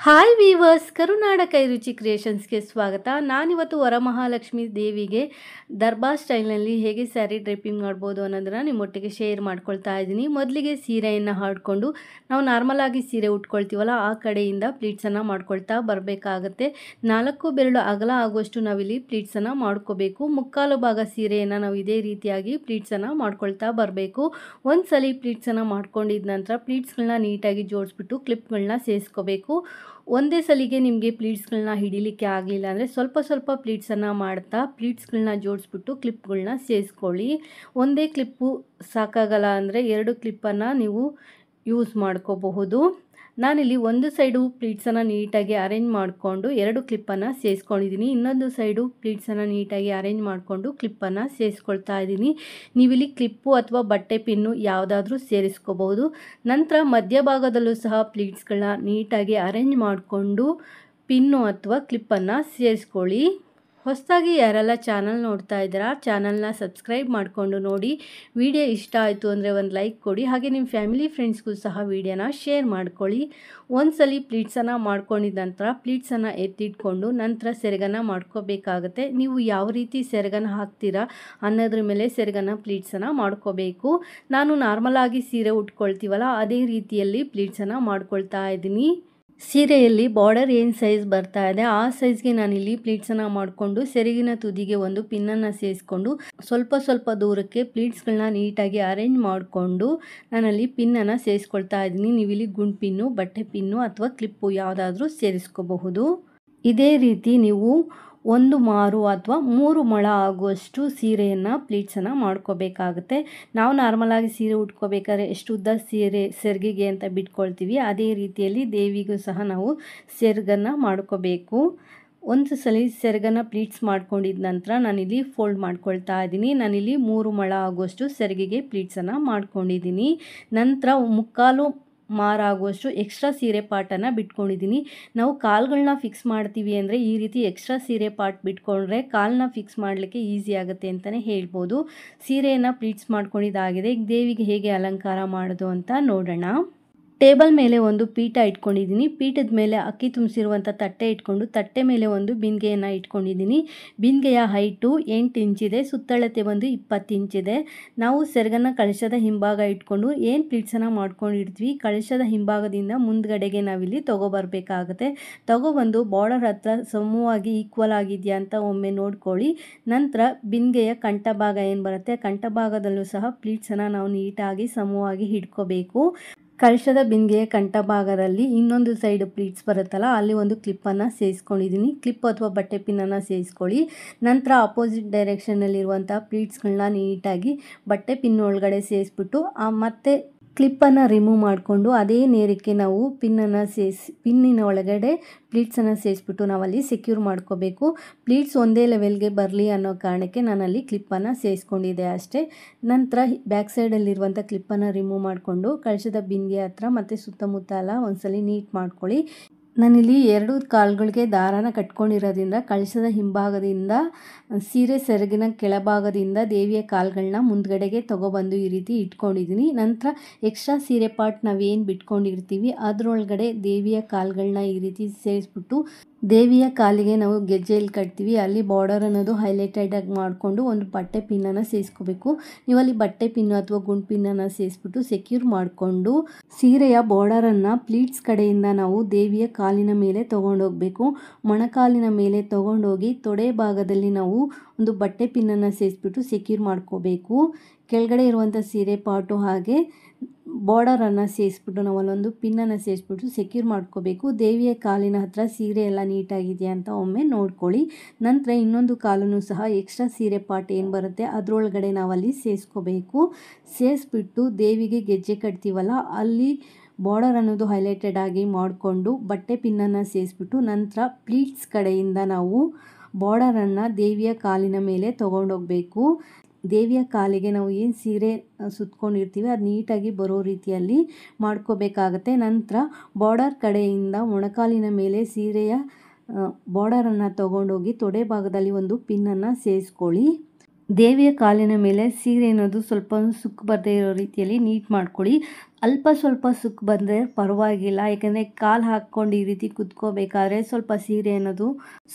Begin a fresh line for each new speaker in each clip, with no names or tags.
Hi viewers, ಕರುನಾಡ ಕೈರುಚಿ ಕ್ರಿಯೇಷನ್ಸ್ಗೆ ಸ್ವಾಗತ. ನಾನಿವತ್ತು ವರಮಹಾಲಕ್ಷ್ಮಿ ದೇವಿಗೆ ದರ್ಬಾರ್ ಸ್ಟೈಲ್ನಲ್ಲಿ ಹೇಗೆ ಸ್ಯಾರಿ ಡ್ರೇಪಿಂಗ್ ಮಾಡ್ಬೋದು ಅನ್ನೋದನ್ನು ನಿಮ್ಮೊಟ್ಟಿಗೆ ಶೇರ್ ಮಾಡ್ಕೊಳ್ತಾ ಇದ್ದೀನಿ. ಮೊದಲಿಗೆ ಸೀರೆಯನ್ನು ಹಾಡಿಕೊಂಡು ನಾವು ನಾರ್ಮಲಾಗಿ ಸೀರೆ ಉಟ್ಕೊಳ್ತೀವಲ್ಲ, ಆ ಕಡೆಯಿಂದ ಪ್ಲೀಟ್ಸನ್ನು ಮಾಡ್ಕೊಳ್ತಾ ಬರಬೇಕಾಗತ್ತೆ. 4 ಬೆರಳು ಅಗಲ ಆಗುವಷ್ಟು ನಾವಿಲ್ಲಿ ಪ್ಲೀಟ್ಸನ್ನು ಮಾಡ್ಕೋಬೇಕು. ಮುಕ್ಕಾಲು ಭಾಗ ಸೀರೆಯನ್ನು ನಾವು ಇದೇ ರೀತಿಯಾಗಿ ಪ್ಲೀಟ್ಸನ್ನು ಮಾಡ್ಕೊಳ್ತಾ ಬರಬೇಕು. ಒಂದ್ಸಲಿ ಪ್ಲೀಟ್ಸನ್ನು ಮಾಡ್ಕೊಂಡಿದ ನಂತರ ಪ್ಲೀಟ್ಸ್ಗಳನ್ನ ನೀಟಾಗಿ ಜೋಡಿಸ್ಬಿಟ್ಟು ಕ್ಲಿಪ್ಗಳನ್ನ ಸೇರಿಸ್ಕೋಬೇಕು. ಒಂದೇ ಸಲಿಗೆ ನಿಮಗೆ ಪ್ಲೀಟ್ಸ್ಗಳನ್ನ ಹಿಡಿಲಿಕ್ಕೆ ಆಗಲಿಲ್ಲ ಅಂದರೆ ಸ್ವಲ್ಪ ಪ್ಲೀಟ್ಸನ್ನು ಮಾಡ್ತಾ ಪ್ಲೀಟ್ಸ್ಗಳನ್ನ ಜೋಡಿಸ್ಬಿಟ್ಟು ಕ್ಲಿಪ್ಗಳನ್ನ ಸೇರಿಸ್ಕೊಳ್ಳಿ. ಒಂದೇ ಕ್ಲಿಪ್ಪು ಸಾಕಾಗಲ್ಲ ಅಂದರೆ 2 ಕ್ಲಿಪ್ಪನ್ನು ನೀವು ಯೂಸ್ ಮಾಡ್ಕೋಬಹುದು. ನಾನಿಲ್ಲಿ ಒಂದು ಸೈಡು ಪ್ಲೀಟ್ಸನ್ನು ನೀಟಾಗಿ ಅರೇಂಜ್ ಮಾಡಿಕೊಂಡು 2 ಕ್ಲಿಪ್ಪನ್ನು ಸೇರಿಸ್ಕೊಂಡಿದ್ದೀನಿ. ಇನ್ನೊಂದು ಸೈಡು ಪ್ಲೀಟ್ಸನ್ನು ನೀಟಾಗಿ ಅರೇಂಜ್ ಮಾಡಿಕೊಂಡು ಕ್ಲಿಪ್ಪನ್ನು ಸೇರಿಸ್ಕೊಳ್ತಾ ಇದ್ದೀನಿ. ನೀವಿಲ್ಲಿ ಕ್ಲಿಪ್ಪು ಅಥವಾ ಬಟ್ಟೆ ಪಿನ್ನು ಯಾವುದಾದ್ರೂ ಸೇರಿಸ್ಕೋಬಹುದು. ನಂತರ ಮಧ್ಯಭಾಗದಲ್ಲೂ ಸಹ ಪ್ಲೀಟ್ಸ್ಗಳನ್ನ ನೀಟಾಗಿ ಅರೇಂಜ್ ಮಾಡಿಕೊಂಡು ಪಿನ್ನು ಅಥವಾ ಕ್ಲಿಪ್ಪನ್ನು ಸೇರಿಸ್ಕೊಳ್ಳಿ. ಹೊಸದಾಗಿ ಯಾರೆಲ್ಲ ಚಾನಲ್ ನೋಡ್ತಾ ಇದ್ದೀರಾ, ಚಾನಲ್ನ ಸಬ್ಸ್ಕ್ರೈಬ್ ಮಾಡಿಕೊಂಡು ನೋಡಿ. ವಿಡಿಯೋ ಇಷ್ಟ ಆಯಿತು ಅಂದರೆ ಒಂದು ಲೈಕ್ ಕೊಡಿ. ಹಾಗೆ ನಿಮ್ಮ ಫ್ಯಾಮಿಲಿ ಫ್ರೆಂಡ್ಸ್ಗೂ ಸಹ ವಿಡಿಯೋನ ಶೇರ್ ಮಾಡ್ಕೊಳ್ಳಿ. ಒಂದ್ಸಲಿ ಪ್ಲೀಟ್ಸನ್ನು ಮಾಡ್ಕೊಂಡಿದ ನಂತರ ಪ್ಲೀಟ್ಸನ್ನು ಎತ್ತಿಟ್ಕೊಂಡು ನಂತರ ಸೆರಗನ್ನು ಮಾಡ್ಕೋಬೇಕಾಗತ್ತೆ. ನೀವು ಯಾವ ರೀತಿ ಸೆರಗನ್ನು ಹಾಕ್ತೀರಾ ಅನ್ನೋದ್ರ ಮೇಲೆ ಸೆರಗನ್ನು ಪ್ಲೀಟ್ಸನ್ನು ಮಾಡ್ಕೋಬೇಕು. ನಾನು ನಾರ್ಮಲಾಗಿ ಸೀರೆ ಉಟ್ಕೊಳ್ತೀವಲ್ಲ, ಅದೇ ರೀತಿಯಲ್ಲಿ ಪ್ಲೀಟ್ಸನ್ನು ಮಾಡ್ಕೊಳ್ತಾ ಇದ್ದೀನಿ. ಸೀರೆಯಲ್ಲಿ ಬಾರ್ಡರ್ ಏನು ಸೈಜ್ ಬರ್ತಾ ಇದೆ ಆ ಸೈಜ್ಗೆ ನಾನಿಲ್ಲಿ ಪ್ಲೀಟ್ಸನ್ನು ಮಾಡಿಕೊಂಡು ಸೆರಗಿನ ತುದಿಗೆ ಒಂದು ಪಿನ್ನನ್ನು ಸೇರಿಸ್ಕೊಂಡು ಸ್ವಲ್ಪ ದೂರಕ್ಕೆ ಪ್ಲೀಟ್ಸ್ಗಳನ್ನ ನೀಟಾಗಿ ಅರೇಂಜ್ ಮಾಡಿಕೊಂಡು ನಾನಲ್ಲಿ ಪಿನ್ನನ್ನು ಸೇರಿಸ್ಕೊಳ್ತಾ ಇದ್ದೀನಿ. ನೀವಿಲ್ಲಿ ಗುಂಡು ಪಿನ್ನು, ಬಟ್ಟೆ ಪಿನ್ನು ಅಥವಾ ಕ್ಲಿಪ್ಪು ಯಾವುದಾದ್ರೂ ಸೇರಿಸ್ಕೋಬಹುದು. ಇದೇ ರೀತಿ ನೀವು 1 ಮಾರು ಅಥವಾ 3 ಮೊಳ ಆಗುವಷ್ಟು ಸೀರೆಯನ್ನು ಪ್ಲೀಟ್ಸನ್ನು ಮಾಡ್ಕೋಬೇಕಾಗುತ್ತೆ. ನಾವು ನಾರ್ಮಲಾಗಿ ಸೀರೆ ಉಟ್ಕೋಬೇಕಾದ್ರೆ ಎಷ್ಟು ಉದ್ದ ಸೀರೆ ಸೆರಗಿಗೆ ಅಂತ ಬಿಟ್ಕೊಳ್ತೀವಿ, ಅದೇ ರೀತಿಯಲ್ಲಿ ದೇವಿಗೂ ಸಹ ನಾವು ಸೆರಗನ್ನು ಮಾಡ್ಕೋಬೇಕು. ಒಂದು ಸಲ ಸೆರಗನ್ನು ಪ್ಲೀಟ್ಸ್ ಮಾಡ್ಕೊಂಡಿದ ನಂತರ ನಾನಿಲ್ಲಿ ಫೋಲ್ಡ್ ಮಾಡ್ಕೊಳ್ತಾ ಇದ್ದೀನಿ. ನಾನಿಲ್ಲಿ 3 ಮೊಳ ಆಗುವಷ್ಟು ಸೆರಗಿಗೆ ಪ್ಲೀಟ್ಸನ್ನು ಮಾಡ್ಕೊಂಡಿದ್ದೀನಿ. ನಂತರ ಮುಕ್ಕಾಲು ಮಾರಾಗುವಷ್ಟು ಎಕ್ಸ್ಟ್ರಾ ಸೀರೆ ಪಾರ್ಟನ್ನು ಬಿಟ್ಕೊಂಡಿದ್ದೀನಿ. ನಾವು ಕಾಲುಗಳನ್ನ ಫಿಕ್ಸ್ ಮಾಡ್ತೀವಿ ಅಂದರೆ ಈ ರೀತಿ ಎಕ್ಸ್ಟ್ರಾ ಸೀರೆ ಪಾರ್ಟ್ ಬಿಟ್ಕೊಂಡ್ರೆ ಕಾಲನ್ನ ಫಿಕ್ಸ್ ಮಾಡಲಿಕ್ಕೆ ಈಸಿ ಆಗುತ್ತೆ ಅಂತಲೇ ಹೇಳ್ಬೋದು. ಸೀರೆಯನ್ನು ಪ್ಲೀಟ್ಸ್ ಮಾಡ್ಕೊಂಡಿದ್ದಾಗಿದೆ. ಈಗ ದೇವಿಗೆ ಹೇಗೆ ಅಲಂಕಾರ ಮಾಡೋದು ಅಂತ ನೋಡೋಣ. ಟೇಬಲ್ ಮೇಲೆ ಒಂದು ಪೀಠ ಇಟ್ಕೊಂಡಿದ್ದೀನಿ. ಪೀಠದ ಮೇಲೆ ಅಕ್ಕಿ ತುಂಬಿಸಿರುವಂಥ ತಟ್ಟೆ ಇಟ್ಕೊಂಡು ತಟ್ಟೆ ಮೇಲೆ ಒಂದು ಬಿಂದಿಗೆಯನ್ನು ಇಟ್ಕೊಂಡಿದ್ದೀನಿ. ಬಿಂದಿಗೆಯ ಹೈಟು 8 ಇಂಚಿದೆ, ಸುತ್ತಳತೆ ಬಂದು 20 ಇಂಚಿದೆ. ನಾವು ಸೆರಗನ್ನು ಕಳಶದ ಹಿಂಭಾಗ ಇಟ್ಕೊಂಡು ಏನು ಪ್ಲೀಟ್ಸನ್ನು ಮಾಡ್ಕೊಂಡಿರ್ತೀವಿ ಕಳಶದ ಹಿಂಭಾಗದಿಂದ ಮುಂದ್ಗಡೆಗೆ ನಾವಿಲ್ಲಿ ತೊಗೊಬರ್ಬೇಕಾಗುತ್ತೆ. ತೊಗೊಬಂದು ಬಾರ್ಡರ್ ಹತ್ರ ಸಮವಾಗಿ ಈಕ್ವಲ್ ಆಗಿದೆಯಾ ಅಂತ ಒಮ್ಮೆ ನೋಡ್ಕೊಳ್ಳಿ. ನಂತರ ಬಿಂದಿಗೆಯ ಕಂಠ ಭಾಗ ಏನು ಬರುತ್ತೆ ಕಂಠ ಭಾಗದಲ್ಲೂ ಸಹ ಪ್ಲೀಟ್ಸನ್ನು ನಾವು ನೀಟಾಗಿ ಸಮವಾಗಿ ಹಿಡ್ಕೋಬೇಕು. ಕಳಶದ ಬಿಂದಿಗೆಯ ಕಂಠ ಭಾಗದಲ್ಲಿ ಇನ್ನೊಂದು ಸೈಡ್ ಪ್ಲೀಟ್ಸ್ ಬರುತ್ತಲ್ಲ, ಅಲ್ಲಿ ಒಂದು ಕ್ಲಿಪ್ಪನ್ನು ಸೇರಿಸ್ಕೊಂಡಿದ್ದೀನಿ. ಕ್ಲಿಪ್ ಅಥವಾ ಬಟ್ಟೆ ಪಿನ್ನನ್ನು ಸೇರಿಸ್ಕೊಳ್ಳಿ. ನಂತರ ಅಪೋಸಿಟ್ ಡೈರೆಕ್ಷನ್ನಲ್ಲಿರುವಂಥ ಪ್ಲೀಟ್ಸ್ಗಳನ್ನ ನೀಟಾಗಿ ಬಟ್ಟೆ ಪಿನ್ ಒಳಗಡೆ ಸೇರಿಸ್ಬಿಟ್ಟು ಮತ್ತೆ ಕ್ಲಿಪ್ಪನ್ನು ರಿಮೂವ್ ಮಾಡಿಕೊಂಡು ಅದೇ ನೇರಕ್ಕೆ ನಾವು ಪಿನ್ನಿನ ಒಳಗಡೆ ಪ್ಲೀಟ್ಸನ್ನು ಸೇರಿಸ್ಬಿಟ್ಟು ನಾವಲ್ಲಿ ಸೆಕ್ಯೂರ್ ಮಾಡ್ಕೋಬೇಕು. ಪ್ಲೀಟ್ಸ್ ಒಂದೇ ಲೆವೆಲ್ಗೆ ಬರಲಿ ಅನ್ನೋ ಕಾರಣಕ್ಕೆ ನಾನಲ್ಲಿ ಕ್ಲಿಪ್ಪನ್ನು ಸೇರಿಸ್ಕೊಂಡಿದ್ದೆ ಅಷ್ಟೇ. ನಂತರ ಬ್ಯಾಕ್ ಸೈಡಲ್ಲಿರುವಂಥ ಕ್ಲಿಪ್ಪನ್ನು ರಿಮೂವ್ ಮಾಡಿಕೊಂಡು ಕಳಶದ ಬಿಂದಿಗೆ ಹತ್ರ ಮತ್ತು ಸುತ್ತಮುತ್ತ ಎಲ್ಲ ಒಂದ್ಸಲಿ ನೀಟ್ ಮಾಡ್ಕೊಳ್ಳಿ. ನಾನಿಲ್ಲಿ 2 ಕಾಲುಗಳಿಗೆ ದಾರಾನ ಕಟ್ಕೊಂಡಿರೋದ್ರಿಂದ ಕಳಶದ ಹಿಂಭಾಗದಿಂದ ಸೀರೆ ಸೆರಗಿನ ಕೆಳಭಾಗದಿಂದ ದೇವಿಯ ಕಾಲುಗಳನ್ನ ಮುಂದ್ಗಡೆಗೆ ತೊಗೊಬಂದು ಈ ರೀತಿ ಇಟ್ಕೊಂಡಿದ್ದೀನಿ. ನಂತರ ಎಕ್ಸ್ಟ್ರಾ ಸೀರೆ ಪಾರ್ಟ್ ನಾವೇನು ಬಿಟ್ಕೊಂಡಿರ್ತೀವಿ ಅದರೊಳಗಡೆ ದೇವಿಯ ಕಾಲುಗಳನ್ನ ಈ ರೀತಿ ಸೇರಿಸ್ಬಿಟ್ಟು ದೇವಿಯ ಕಾಲಿಗೆ ನಾವು ಗೆಜ್ಜೆಯಲ್ಲಿ ಕಟ್ತೀವಿ, ಅಲ್ಲಿ ಬಾರ್ಡರ್ ಅನ್ನೋದು ಹೈಲೈಟೆಡ್ ಆಗಿ ಮಾಡಿಕೊಂಡು ಒಂದು ಬಟ್ಟೆ ಪಿನ್ನನ್ನು ಸೇರಿಸ್ಕೋಬೇಕು. ನೀವಲ್ಲಿ ಬಟ್ಟೆ ಪಿನ್ನು ಅಥವಾ ಗುಂಡು ಪಿನ್ನನ್ನು ಸೇರಿಸ್ಬಿಟ್ಟು ಸೆಕ್ಯೂರ್ ಮಾಡಿಕೊಂಡು ಸೀರೆಯ ಬಾರ್ಡರನ್ನು ಪ್ಲೀಟ್ಸ್ ಕಡೆಯಿಂದ ನಾವು ದೇವಿಯ ಕಾಲಿನ ಮೇಲೆ ತೊಗೊಂಡೋಗಬೇಕು. ಮೊಣಕಾಲಿನ ಮೇಲೆ ತೊಗೊಂಡೋಗಿ ತೊಡೆ ಭಾಗದಲ್ಲಿ ನಾವು ಒಂದು ಬಟ್ಟೆ ಪಿನ್ನನ್ನು ಸೇರಿಸ್ಬಿಟ್ಟು ಸೆಕ್ಯೂರ್ ಮಾಡ್ಕೋಬೇಕು. ಕೆಳಗಡೆ ಇರುವಂಥ ಸೀರೆ ಪಾರ್ಟು ಹಾಗೆ ಬಾರ್ಡರನ್ನು ಸೇರಿಸ್ಬಿಟ್ಟು ನಾವು ಅಲ್ಲೊಂದು ಪಿನ್ನನ್ನು ಸೇರಿಸ್ಬಿಟ್ಟು ಸೆಕ್ಯೂರ್ ಮಾಡ್ಕೋಬೇಕು. ದೇವಿಯ ಕಾಲಿನ ಹತ್ರ ಸೀರೆ ಎಲ್ಲ ನೀಟಾಗಿದೆಯಾ ಅಂತ ಒಮ್ಮೆ ನೋಡ್ಕೊಳ್ಳಿ. ನಂತರ ಇನ್ನೊಂದು ಕಾಲನ್ನು ಸಹ ಎಕ್ಸ್ಟ್ರಾ ಸೀರೆ ಪಾರ್ಟ್ ಏನು ಬರುತ್ತೆ ಅದರೊಳಗಡೆ ನಾವಲ್ಲಿ ಸೇರಿಸ್ಕೋಬೇಕು. ಸೇರಿಸ್ಬಿಟ್ಟು ದೇವಿಗೆ ಗೆಜ್ಜೆ ಕಟ್ತೀವಲ್ಲ ಅಲ್ಲಿ ಬಾರ್ಡರ್ ಅನ್ನೋದು ಹೈಲೈಟೆಡ್ ಆಗಿ ಮಾಡಿಕೊಂಡು ಬಟ್ಟೆ ಪಿನ್ನನ್ನು ಸೇರಿಸ್ಬಿಟ್ಟು ನಂತರ ಪ್ಲೀಟ್ಸ್ ಕಡೆಯಿಂದ ನಾವು ಬಾರ್ಡರನ್ನು ದೇವಿಯ ಕಾಲಿನ ಮೇಲೆ ತೊಗೊಂಡೋಗಬೇಕು. ದೇವಿಯ ಕಾಲಿಗೆ ನಾವು ಏನು ಸೀರೆ ಸುತ್ಕೊಂಡಿರ್ತೀವಿ ಅದು ನೀಟಾಗಿ ಬರೋ ರೀತಿಯಲ್ಲಿ ಮಾಡ್ಕೋಬೇಕಾಗತ್ತೆ. ನಂತರ ಬಾರ್ಡರ್ ಕಡೆಯಿಂದ ಮೊಣಕಾಲಿನ ಮೇಲೆ ಸೀರೆಯ ಬಾರ್ಡರನ್ನು ತೊಗೊಂಡೋಗಿ ತೊಡೆ ಭಾಗದಲ್ಲಿ ಒಂದು ಪಿನ್ನನ್ನು ಸೇರಿಸ್ಕೊಳ್ಳಿ. ದೇವಿಯ ಕಾಲಿನ ಮೇಲೆ ಸೀರೆ ಅನ್ನೋದು ಸ್ವಲ್ಪ ಸುಕ್ಕು ಬರದೇ ಇರೋ ರೀತಿಯಲ್ಲಿ ನೀಟ್ ಮಾಡ್ಕೊಳ್ಳಿ. ಅಲ್ಪ ಸ್ವಲ್ಪ ಸುಕ್ಕು ಬಂದರೆ ಪರವಾಗಿಲ್ಲ, ಯಾಕೆಂದರೆ ಕಾಲು ಹಾಕ್ಕೊಂಡು ಈ ರೀತಿ ಕುತ್ಕೋಬೇಕಾದ್ರೆ ಸ್ವಲ್ಪ ಸೀರೆ ಅನ್ನೋದು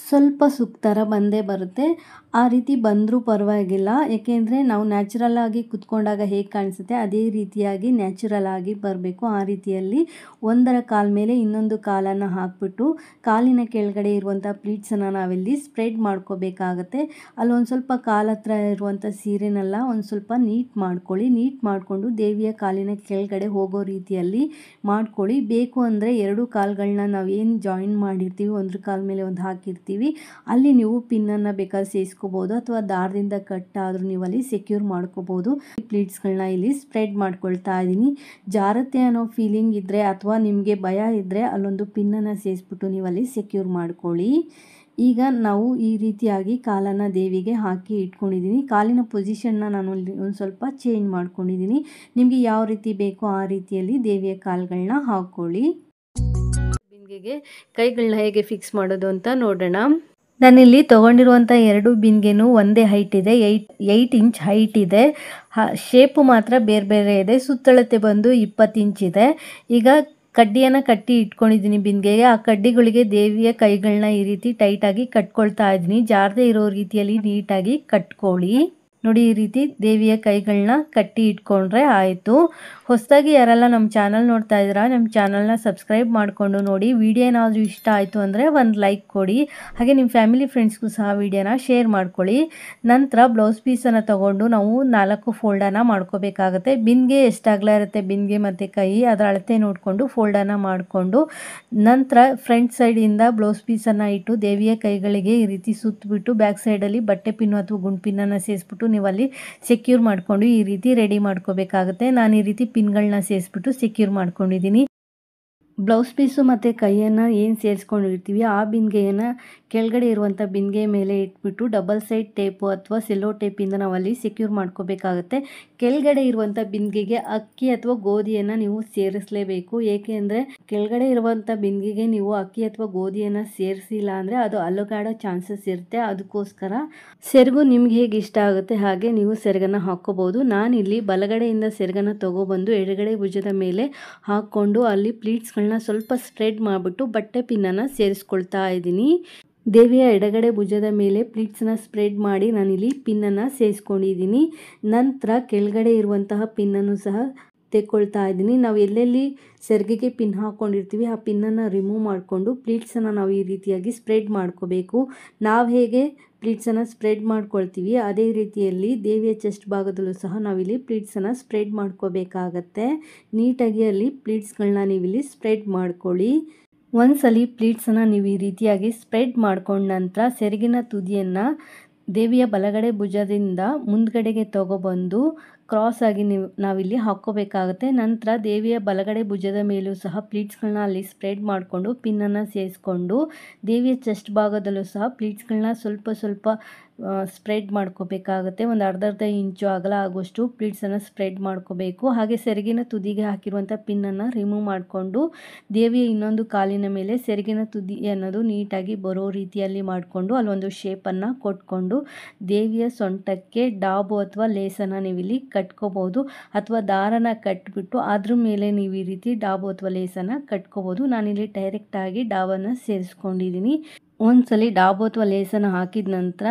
ಸ್ವಲ್ಪ ಸುಕ್ಕು ಥರ ಬಂದೇ ಬರುತ್ತೆ. ಆ ರೀತಿ ಬಂದರೂ ಪರವಾಗಿಲ್ಲ, ಏಕೆಂದರೆ ನಾವು ನ್ಯಾಚುರಲ್ ಆಗಿ ಕುತ್ಕೊಂಡಾಗ ಹೇಗೆ ಕಾಣಿಸುತ್ತೆ ಅದೇ ರೀತಿಯಾಗಿ ನ್ಯಾಚುರಲ್ ಆಗಿ ಬರಬೇಕು. ಆ ರೀತಿಯಲ್ಲಿ ಒಂದರ ಕಾಲ ಮೇಲೆ ಇನ್ನೊಂದು ಕಾಲನ್ನು ಹಾಕ್ಬಿಟ್ಟು ಕಾಲಿನ ಕೆಳಗಡೆ ಇರುವಂಥ ಪ್ಲೀಟ್ಸನ್ನು ನಾವಿಲ್ಲಿ ಸ್ಪ್ರೆಡ್ ಮಾಡ್ಕೋಬೇಕಾಗತ್ತೆ. ಅಲ್ಲೊಂದು ಸ್ವಲ್ಪ ಕಾಲ ಹತ್ರ ಇರುವಂಥ ಸೀರೆನೆಲ್ಲ ಒಂದು ಸ್ವಲ್ಪ ನೀಟ್ ಮಾಡ್ಕೊಳ್ಳಿ. ನೀಟ್ ಮಾಡಿಕೊಂಡು ದೇವಿಯ ಕಾಲಿನ ಕೆಳಗಡೆ ಹೋಗೋ ರೀತಿಯಲ್ಲಿ ಮಾಡ್ಕೊಳ್ಳಿ. ಬೇಕು ಅಂದರೆ ಎರಡು ಕಾಲುಗಳನ್ನ ನಾವು ಏನು ಜಾಯಿನ್ ಮಾಡಿರ್ತೀವಿ ಒಂದ್ರ ಕಾಲ ಮೇಲೆ ಒಂದು ಹಾಕಿರ್ತೀವಿ ಅಲ್ಲಿ ನೀವು ಪಿನ್ನನ್ನು ಬೇಕಾದ್ರೆ ಸೇರಿಸ್ಕೋಬೋದು, ಅಥವಾ ದಾರದಿಂದ ಕಟ್ ಆದರೂ ನೀವು ಅಲ್ಲಿ ಸೆಕ್ಯೂರ್ ಮಾಡ್ಕೋಬೋದು. ಪ್ಲೀಟ್ಸ್ಗಳನ್ನ ಇಲ್ಲಿ ಸ್ಪ್ರೆಡ್ ಮಾಡ್ಕೊಳ್ತಾ ಇದ್ದೀನಿ. ಜಾರತ್ತೆ ಅನ್ನೋ ಫೀಲಿಂಗ್ ಇದ್ದರೆ ಅಥವಾ ನಿಮಗೆ ಭಯ ಇದ್ದರೆ ಅಲ್ಲೊಂದು ಪಿನ್ನನ್ನು ಸೇರಿಸ್ಬಿಟ್ಟು ನೀವು ಅಲ್ಲಿ ಸೆಕ್ಯೂರ್ ಮಾಡ್ಕೊಳ್ಳಿ. ಈಗ ನಾವು ಈ ರೀತಿಯಾಗಿ ಕಾಲನ್ನು ದೇವಿಗೆ ಹಾಕಿ ಇಟ್ಕೊಂಡಿದ್ದೀನಿ. ಕಾಲಿನ ಪೊಸಿಷನ್ನ ನಾನು ಒಂದು ಸ್ವಲ್ಪ ಚೇಂಜ್ ಮಾಡ್ಕೊಂಡಿದ್ದೀನಿ. ನಿಮಗೆ ಯಾವ ರೀತಿ ಬೇಕೋ ಆ ರೀತಿಯಲ್ಲಿ ದೇವಿಯ ಕಾಲುಗಳನ್ನ ಹಾಕ್ಕೊಳ್ಳಿ. ಬಿಂದಿಗೆಗೆ ಕೈಗಳನ್ನ ಹೇಗೆ ಫಿಕ್ಸ್ ಮಾಡೋದು ಅಂತ ನೋಡೋಣ. ನಾನಿಲ್ಲಿ ತೊಗೊಂಡಿರುವಂಥ ಎರಡು ಬಿಂದಿಗೆನೂ ಒಂದೇ ಹೈಟ್ ಇದೆ, 8 ಇಂಚ್ ಹೈಟ್ ಇದೆ. ಶೇಪು ಮಾತ್ರ ಬೇರೆ ಬೇರೆ ಇದೆ. ಸುತ್ತಳತೆ ಬಂದು 20 ಇಂಚ್ ಇದೆ. ಈಗ ಕಡ್ಡಿಯನ್ನು ಕಟ್ಟಿ ಇಟ್ಕೊಂಡಿದ್ದೀನಿ ಬಿಂದಿಗೆಗೆ. ಆ ಕಡ್ಡಿಗಳಿಗೆ ದೇವಿಯ ಕೈಗಳನ್ನ ಈ ರೀತಿ ಟೈಟಾಗಿ ಕಟ್ಕೊಳ್ತಾ ಇದ್ದೀನಿ. ಜಾರದೇ ಇರೋ ರೀತಿಯಲ್ಲಿ ನೀಟಾಗಿ ಕಟ್ಕೊಳ್ಳಿ. ನೋಡಿ, ಈ ರೀತಿ ದೇವಿಯ ಕೈಗಳನ್ನ ಕಟ್ಟಿ ಇಟ್ಕೊಂಡ್ರೆ ಆಯಿತು. ಹೊಸದಾಗಿ ಯಾರೆಲ್ಲ ನಮ್ಮ ಚಾನಲ್ ನೋಡ್ತಾ ಇದ್ದೀರಾ, ನಮ್ಮ ಚಾನಲ್ನ ಸಬ್ಸ್ಕ್ರೈಬ್ ಮಾಡಿಕೊಂಡು ನೋಡಿ. ವಿಡಿಯೋ ಏನಾದರೂ ಇಷ್ಟ ಆಯಿತು ಅಂದರೆ ಒಂದು ಲೈಕ್ ಕೊಡಿ. ಹಾಗೆ ನಿಮ್ಮ ಫ್ಯಾಮಿಲಿ ಫ್ರೆಂಡ್ಸ್ಗೂ ಸಹ ವಿಡಿಯೋನ ಶೇರ್ ಮಾಡ್ಕೊಳ್ಳಿ. ನಂತರ ಬ್ಲೌಸ್ ಪೀಸನ್ನು ತೊಗೊಂಡು ನಾವು 4 ಫೋಲ್ಡನ್ನು ಮಾಡ್ಕೋಬೇಕಾಗುತ್ತೆ. ಬಿಂದಿಗೆ ಎಷ್ಟು ಅಗಲ ಇರುತ್ತೆ ಬಿಂದಿಗೆ ಮತ್ತು ಕೈ ಅದರ ಅಳತೆ ನೋಡಿಕೊಂಡು ಫೋಲ್ಡನ್ನು ಮಾಡಿಕೊಂಡು ನಂತರ ಫ್ರಂಟ್ ಸೈಡಿಂದ ಬ್ಲೌಸ್ ಪೀಸನ್ನು ಇಟ್ಟು ದೇವಿಯ ಕೈಗಳಿಗೆ ಈ ರೀತಿ ಸುತ್ತಬಿಟ್ಟು ಬ್ಯಾಕ್ ಸೈಡಲ್ಲಿ ಬಟ್ಟೆ ಪಿನ್ನು ಅಥವಾ ಗುಂಡು ಪಿನ್ನನ್ನು ಸೇರಿಸ್ಬಿಟ್ಟು ನೀವು ಅಲ್ಲಿ ಸೆಕ್ಯೂರ್ ಮಾಡಿಕೊಂಡು ಈ ರೀತಿ ರೆಡಿ ಮಾಡ್ಕೋಬೇಕಾಗುತ್ತೆ. ನಾನು ಈ ರೀತಿ ಪಿನ್ಗಳನ್ನ ಸೇರಿಸ್ಬಿಟ್ಟು ಸೆಕ್ಯೂರ್ ಮಾಡ್ಕೊಂಡಿದ್ದೀನಿ. ಬ್ಲೌಸ್ ಪೀಸು ಮತ್ತು ಕೈಯನ್ನು ಏನು ಸೇರಿಸ್ಕೊಂಡಿರ್ತೀವಿ ಆ ಬಿಂದಿಗೆಯನ್ನು ಕೆಳಗಡೆ ಇರುವಂಥ ಬಿಂದಿಗೆ ಮೇಲೆ ಇಟ್ಬಿಟ್ಟು ಡಬಲ್ ಸೈಡ್ ಟೇಪು ಅಥವಾ ಸೆಲ್ಲೋ ಟೇಪಿಂದ ನಾವಲ್ಲಿ ಸೆಕ್ಯೂರ್ ಮಾಡ್ಕೋಬೇಕಾಗುತ್ತೆ. ಕೆಳಗಡೆ ಇರುವಂಥ ಬಿಂದಿಗೆಗೆ ಅಕ್ಕಿ ಅಥವಾ ಗೋಧಿಯನ್ನು ನೀವು ಸೇರಿಸಲೇಬೇಕು. ಏಕೆಂದರೆ ಕೆಳಗಡೆ ಇರುವಂಥ ಬಿಂದಿಗೆಗೆ ನೀವು ಅಕ್ಕಿ ಅಥವಾ ಗೋಧಿಯನ್ನು ಸೇರಿಸಿಲ್ಲ ಅಂದರೆ ಅದು ಅಲುಗಾಡೋ ಚಾನ್ಸಸ್ ಇರುತ್ತೆ. ಅದಕ್ಕೋಸ್ಕರ ಸೆರಗು ನಿಮ್ಗೆ ಹೇಗೆ ಇಷ್ಟ ಆಗುತ್ತೆ ಹಾಗೆ ನೀವು ಸೆರಗನ್ನು ಹಾಕ್ಕೋಬೋದು. ನಾನಿಲ್ಲಿ ಬಲಗಡೆಯಿಂದ ಸೆರಗನ್ನು ತೊಗೊಬಂದು ಎಡಗಡೆ ಭುಜದ ಮೇಲೆ ಹಾಕ್ಕೊಂಡು ಅಲ್ಲಿ ಪ್ಲೀಟ್ಸ್ಗಳನ್ನ ಸ್ವಲ್ಪ ಸ್ಪ್ರೆಡ್ ಮಾಡಿಬಿಟ್ಟು ಬಟ್ಟೆ ಪಿನ್ನನ್ನು ಸೇರಿಸ್ಕೊಳ್ತಾ ಇದ್ದೀನಿ. ದೇವಿಯ ಎಡಗಡೆ ಭುಜದ ಮೇಲೆ ಪ್ಲೀಟ್ಸನ್ನ ಸ್ಪ್ರೆಡ್ ಮಾಡಿ ನಾನಿಲ್ಲಿ ಪಿನ್ನನ್ನು ಸೇರಿಸ್ಕೊಂಡಿದ್ದೀನಿ. ನಂತರ ಕೆಳಗಡೆ ಇರುವಂತಹ ಪಿನ್ನನ್ನು ಸಹ ತೆಕ್ಕೊಳ್ತಾ ಇದ್ದೀನಿ. ನಾವು ಎಲ್ಲೆಲ್ಲಿ ಸೆರಗಿಗೆ ಪಿನ್ ಹಾಕ್ಕೊಂಡಿರ್ತೀವಿ ಆ ಪಿನ್ನನ್ನು ರಿಮೂವ್ ಮಾಡಿಕೊಂಡು ಪ್ಲೀಟ್ಸನ್ನು ನಾವು ಈ ರೀತಿಯಾಗಿ ಸ್ಪ್ರೆಡ್ ಮಾಡ್ಕೋಬೇಕು. ನಾವು ಹೇಗೆ ಪ್ಲೀಟ್ಸನ್ನು ಸ್ಪ್ರೆಡ್ ಮಾಡ್ಕೊಳ್ತೀವಿ ಅದೇ ರೀತಿಯಲ್ಲಿ ದೇವಿಯ ಚೆಸ್ಟ್ ಭಾಗದಲ್ಲೂ ಸಹ ನಾವಿಲ್ಲಿ ಪ್ಲೀಟ್ಸನ್ನು ಸ್ಪ್ರೆಡ್ ಮಾಡ್ಕೋಬೇಕಾಗತ್ತೆ. ನೀಟಾಗಿ ಅಲ್ಲಿ ಪ್ಲೀಟ್ಸ್ಗಳನ್ನ ನೀವಿಲ್ಲಿ ಸ್ಪ್ರೆಡ್ ಮಾಡ್ಕೊಳ್ಳಿ. ಒಂದ್ಸಲಿ ಪ್ಲೀಟ್ಸನ್ನು ನೀವು ಈ ರೀತಿಯಾಗಿ ಸ್ಪ್ರೆಡ್ ಮಾಡ್ಕೊಂಡ ನಂತರ ಸೆರಗಿನ ತುದಿಯನ್ನು ದೇವಿಯ ಬಲಗಡೆ ಭುಜದಿಂದ ಮುಂದ್ಗಡೆಗೆ ತಗೊಬಂದು ಕ್ರಾಸ್ ಆಗಿ ನಾವಿಲ್ಲಿ ಹಾಕ್ಕೋಬೇಕಾಗುತ್ತೆ. ನಂತರ ದೇವಿಯ ಬಲಗಡೆ ಭುಜದ ಮೇಲೂ ಸಹ ಪ್ಲೀಟ್ಸ್ಗಳನ್ನ ಅಲ್ಲಿ ಸ್ಪ್ರೆಡ್ ಮಾಡಿಕೊಂಡು ಪಿನ್ನನ್ನು ಸೇರಿಸ್ಕೊಂಡು ದೇವಿಯ ಚೆಸ್ಟ್ ಭಾಗದಲ್ಲೂ ಸಹ ಪ್ಲೀಟ್ಸ್ಗಳನ್ನ ಸ್ವಲ್ಪ ಸ್ವಲ್ಪ ಸ್ಪ್ರೆಡ್ ಮಾಡ್ಕೋಬೇಕಾಗುತ್ತೆ. ಒಂದು ಅರ್ಧ ಇಂಚು ಅಗಲ ಆಗುವಷ್ಟು ಪ್ಲೀಟ್ಸನ್ನು ಸ್ಪ್ರೆಡ್ ಮಾಡ್ಕೋಬೇಕು. ಹಾಗೆ ಸೆರಗಿನ ತುದಿಗೆ ಹಾಕಿರುವಂಥ ಪಿನ್ನನ್ನು ರಿಮೂವ್ ಮಾಡಿಕೊಂಡು ದೇವಿಯ ಇನ್ನೊಂದು ಕಾಲಿನ ಮೇಲೆ ಸೆರಗಿನ ತುದಿ ಅನ್ನೋದು ನೀಟಾಗಿ ಬರೋ ರೀತಿಯಲ್ಲಿ ಮಾಡಿಕೊಂಡು ಅಲ್ಲೊಂದು ಶೇಪನ್ನು ಕೊಟ್ಕೊಂಡು ದೇವಿಯ ಸೊಂಟಕ್ಕೆ ಡಾಬು ಅಥವಾ ಲೇಸನ್ನು ನೀವಿಲ್ಲಿ ಕಟ್ಕೋಬೋದು ಅಥವಾ ದಾರನ ಕಟ್ಬಿಟ್ಟು ಅದ್ರ ಮೇಲೆ ನೀವು ಈ ರೀತಿ ಡಾಬು ಅಥವಾ ಲೇಸನ್ನು ಕಟ್ಕೋಬೋದು. ನಾನಿಲ್ಲಿ ಡೈರೆಕ್ಟಾಗಿ ಡಾಬನ್ನು ಸೇರಿಸ್ಕೊಂಡಿದ್ದೀನಿ. ಒಂದ್ಸಲಿ ಡಾಬು ಅಥವಾ ಲೇಸನ್ನು ಹಾಕಿದ ನಂತರ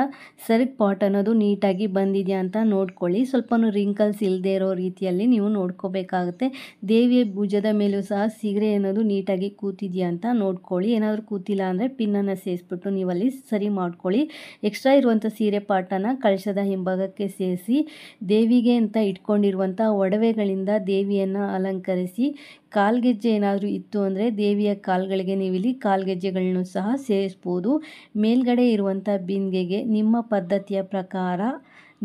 ಸೆರಗ್ ಪಾಟ್ ಅನ್ನೋದು ನೀಟಾಗಿ ಬಂದಿದೆಯಾ ಅಂತ ನೋಡ್ಕೊಳ್ಳಿ. ಸ್ವಲ್ಪನೂ ರಿಂಕಲ್ಸ್ ಇಲ್ಲದೆ ಇರೋ ರೀತಿಯಲ್ಲಿ ನೀವು ನೋಡ್ಕೋಬೇಕಾಗುತ್ತೆ. ದೇವಿಯ ಭುಜದ ಮೇಲೂ ಸಹ ಸೀರೆ ಅನ್ನೋದು ನೀಟಾಗಿ ಕೂತಿದೆಯಾ ಅಂತ ನೋಡ್ಕೊಳ್ಳಿ. ಏನಾದರೂ ಕೂತಿಲ್ಲ ಅಂದರೆ ಪಿನ್ನನ್ನು ಸೇರಿಸ್ಬಿಟ್ಟು ನೀವಲ್ಲಿ ಸರಿ ಮಾಡ್ಕೊಳ್ಳಿ. ಎಕ್ಸ್ಟ್ರಾ ಇರುವಂಥ ಸೀರೆ ಪಾಟನ್ನು ಕಳಶದ ಹಿಂಭಾಗಕ್ಕೆ ಸೇರಿಸಿ ದೇವಿಗೆ ಅಂತ ಇಟ್ಕೊಂಡಿರುವಂಥ ಒಡವೆಗಳಿಂದ ದೇವಿಯನ್ನು ಅಲಂಕರಿಸಿ ಕಾಲ್ಗೆಜ್ಜೆ ಏನಾದರೂ ಇತ್ತು ಅಂದರೆ ದೇವಿಯ ಕಾಲುಗಳಿಗೆ ನೀವಿಲ್ಲಿ ಕಾಲ್ಗೆಜ್ಜೆಗಳನ್ನು ಸಹ ಸೇರಿಸ್ಬೋದು. ಮೇಲ್ಗಡೆ ಇರುವಂಥ ಬಿಂದಿಗೆಗೆ ನಿಮ್ಮ ಪದ್ಧತಿಯ ಪ್ರಕಾರ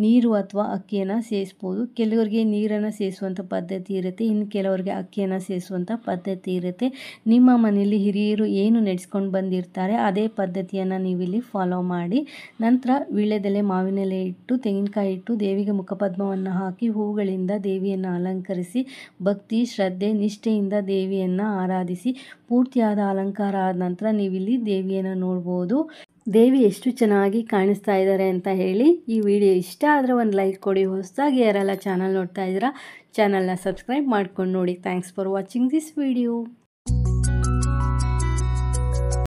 ನೀರು ಅಥವಾ ಅಕ್ಕಿಯನ್ನು ಸೇರಿಸ್ಬೋದು. ಕೆಲವರಿಗೆ ನೀರನ್ನು ಸೇರಿಸುವಂಥ ಪದ್ಧತಿ ಇರುತ್ತೆ, ಇನ್ನು ಕೆಲವರಿಗೆ ಅಕ್ಕಿಯನ್ನು ಸೇರಿಸುವಂಥ ಪದ್ಧತಿ ಇರುತ್ತೆ. ನಿಮ್ಮ ಮನೆಯಲ್ಲಿ ಹಿರಿಯರು ಏನು ನಡೆಸ್ಕೊಂಡು ಬಂದಿರ್ತಾರೆ ಅದೇ ಪದ್ಧತಿಯನ್ನು ನೀವಿಲ್ಲಿ ಫಾಲೋ ಮಾಡಿ. ನಂತರ ವೀಳ್ಯದೆಲೆ ಮಾವಿನೆಲೆ ಇಟ್ಟು ತೆಂಗಿನಕಾಯಿ ಇಟ್ಟು ದೇವಿಗೆ ಮುಖಪದ್ಮವನ್ನು ಹಾಕಿ ಹೂಗಳಿಂದ ದೇವಿಯನ್ನು ಅಲಂಕರಿಸಿ ಭಕ್ತಿ ಶ್ರದ್ಧೆ ನಿಷ್ಠೆಯಿಂದ ದೇವಿಯನ್ನು ಆರಾಧಿಸಿ ಪೂರ್ತಿಯಾದ ಅಲಂಕಾರ ಆದ ನಂತರ ನೀವಿಲ್ಲಿ ದೇವಿಯನ್ನು ನೋಡ್ಬೋದು. ದೇವಿ ಎಷ್ಟು ಚೆನ್ನಾಗಿ ಕಾಣಿಸ್ತಾ ಇದ್ದಾರೆ ಅಂತ ಹೇಳಿ. ಈ ವಿಡಿಯೋ ಇಷ್ಟ ಆದರೆ ಒಂದು ಲೈಕ್ ಕೊಡಿ. ಹೊಸದಾಗಿ ಯಾರೆಲ್ಲ ಚಾನಲ್ ನೋಡ್ತಾ ಇದ್ದೀರಾ ಚಾನಲ್ನ ಸಬ್ಸ್ಕ್ರೈಬ್ ಮಾಡ್ಕೊಂಡು ನೋಡಿ. Thanks for watching this video.